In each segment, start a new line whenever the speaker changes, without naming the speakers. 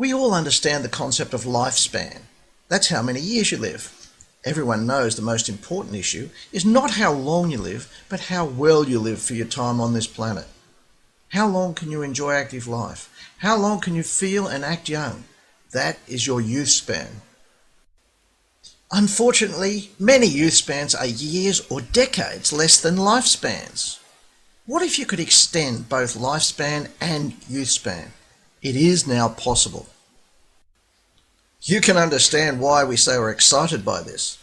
We all understand the concept of lifespan. That's how many years you live. Everyone knows the most important issue is not how long you live, but how well you live for your time on this planet. How long can you enjoy active life? How long can you feel and act young? That is your youth span. Unfortunately, many youth spans are years or decades less than lifespans. What if you could extend both lifespan and youth span? It is now possible. You can understand why we say we're excited by this.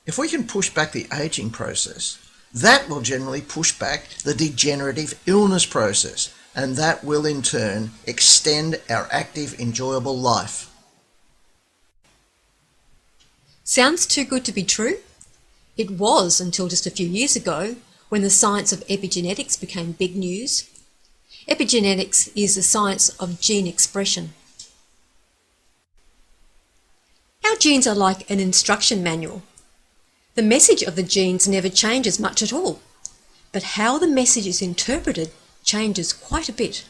If we can push back the aging process, that will generally push back the degenerative illness process, and that will in turn extend our active, enjoyable life.
Sounds too good to be true? It was until just a few years ago when the science of epigenetics became big news. Epigenetics is the science of gene expression. Our genes are like an instruction manual. The message of the genes never changes much at all, but how the message is interpreted changes quite a bit.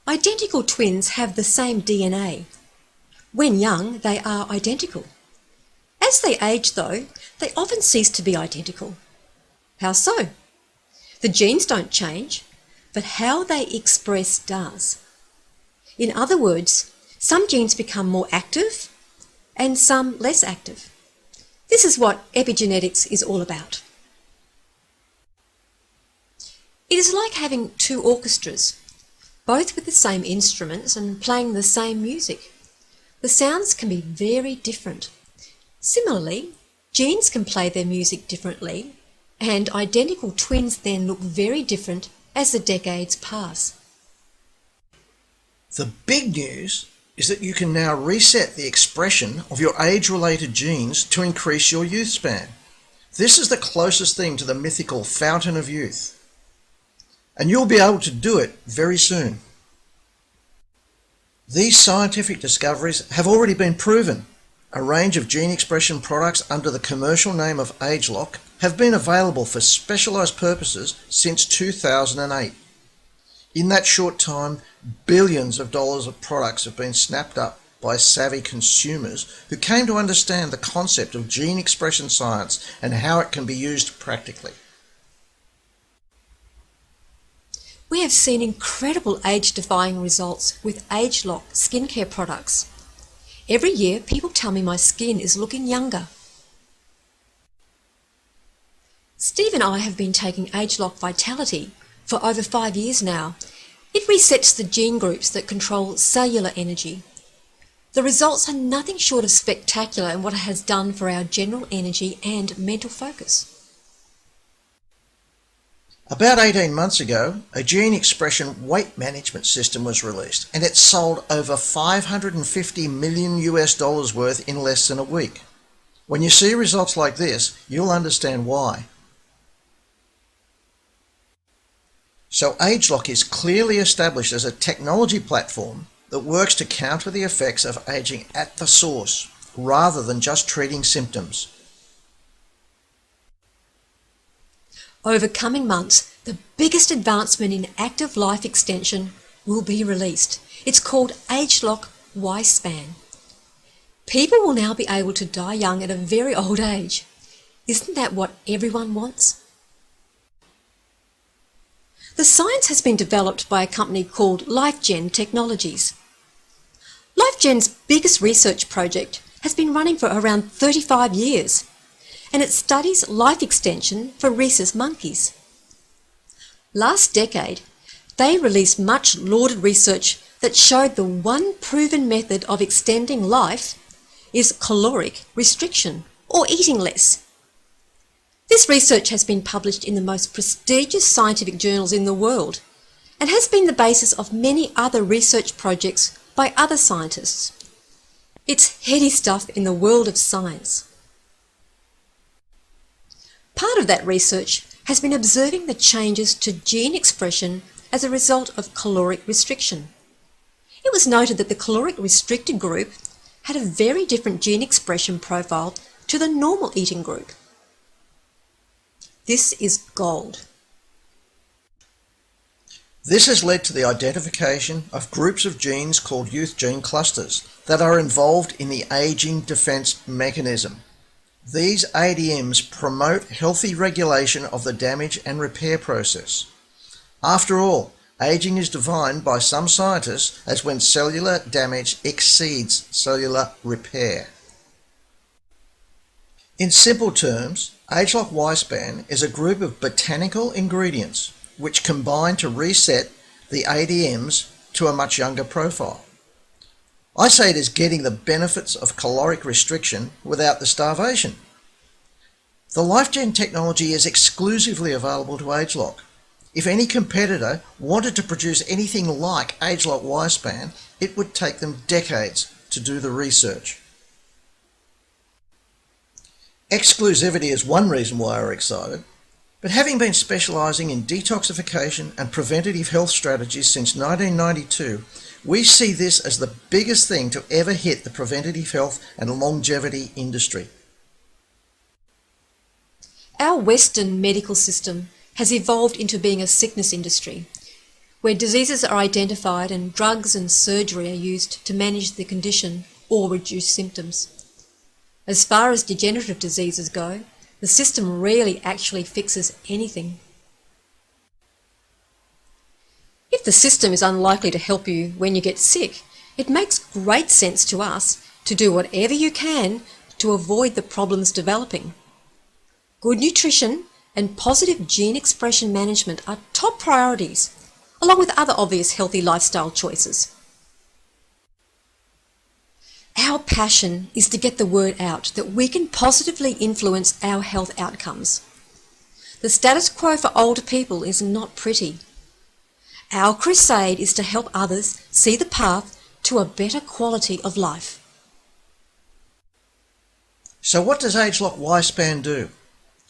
Identical twins have the same DNA. When young, they are identical. As they age, though, they often cease to be identical. How so? The genes don't change, but how they express does. In other words, some genes become more active and some less active. This is what epigenetics is all about. It is like having two orchestras, both with the same instruments and playing the same music. The sounds can be very different. Similarly, genes can play their music differently, and identical twins then look very different as the decades pass.
The big news is that you can now reset the expression of your age-related genes to increase your youth span. This is the closest thing to the mythical fountain of youth. And you'll be able to do it very soon. These scientific discoveries have already been proven. A range of gene expression products under the commercial name of ageLOC have been available for specialised purposes since 2008. In that short time, billions of dollars of products have been snapped up by savvy consumers who came to understand the concept of gene expression science and how it can be used practically.
We have seen incredible age-defying results with ageLOC skincare products. Every year, people tell me my skin is looking younger. Steve and I have been taking ageLOC Vitality for over 5 years now. It resets the gene groups that control cellular energy. The results are nothing short of spectacular in what it has done for our general energy and mental focus.
About 18 months ago, a gene expression weight management system was released, and it sold over $550 million worth in less than a week. When you see results like this, you'll understand why. So ageLOC is clearly established as a technology platform that works to counter the effects of aging at the source, rather than just treating symptoms.
Over coming months, the biggest advancement in active life extension will be released. It's called ageLOC Y-Span. People will now be able to die young at a very old age. Isn't that what everyone wants? The science has been developed by a company called LifeGen Technologies. LifeGen's biggest research project has been running for around 35 years, and it studies life extension for rhesus monkeys. Last decade, they released much lauded research that showed the one proven method of extending life is caloric restriction, or eating less. This research has been published in the most prestigious scientific journals in the world and has been the basis of many other research projects by other scientists. It's heady stuff in the world of science. Part of that research has been observing the changes to gene expression as a result of caloric restriction. It was noted that the caloric restricted group had a very different gene expression profile to the normal eating group. This is gold.
This has led to the identification of groups of genes called youth gene clusters that are involved in the aging defense mechanism. These ADMs promote healthy regulation of the damage and repair process. After all, aging is defined by some scientists as when cellular damage exceeds cellular repair. In simple terms, ageLOC Y-span is a group of botanical ingredients which combine to reset the ADMs to a much younger profile. I say it is getting the benefits of caloric restriction without the starvation. The LifeGen technology is exclusively available to ageLOC. If any competitor wanted to produce anything like ageLOC Y-span, it would take them decades to do the research. Exclusivity is one reason why we're excited, but having been specialising in detoxification and preventative health strategies since 1992, we see this as the biggest thing to ever hit the preventative health and longevity industry.
Our Western medical system has evolved into being a sickness industry, where diseases are identified and drugs and surgery are used to manage the condition or reduce symptoms. As far as degenerative diseases go, the system rarely actually fixes anything. If the system is unlikely to help you when you get sick, it makes great sense to us to do whatever you can to avoid the problems developing. Good nutrition and positive gene expression management are top priorities, along with other obvious healthy lifestyle choices. Our passion is to get the word out that we can positively influence our health outcomes. The status quo for older people is not pretty. Our crusade is to help others see the path to a better quality of life.
So what does ageLOC Y-span do?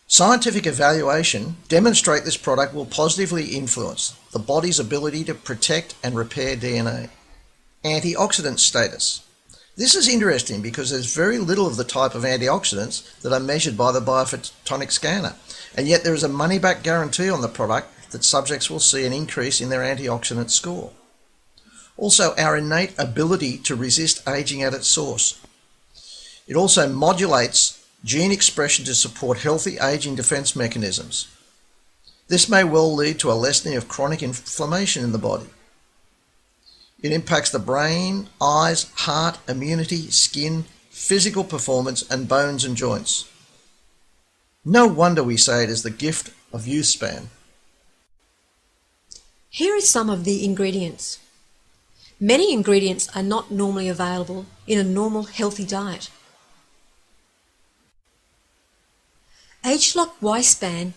Scientific evaluation demonstrate this product will positively influence the body's ability to protect and repair DNA. Antioxidant status. This is interesting because there's very little of the type of antioxidants that are measured by the biophotonic scanner, and yet there is a money-back guarantee on the product that subjects will see an increase in their antioxidant score. Also, our innate ability to resist aging at its source. It also modulates gene expression to support healthy aging defense mechanisms. This may well lead to a lessening of chronic inflammation in the body. It impacts the brain, eyes, heart, immunity, skin, physical performance, and bones and joints. No wonder we say it is the gift of youth span.
Here are some of the ingredients. Many ingredients are not normally available in a normal healthy diet. ageLOC Y-span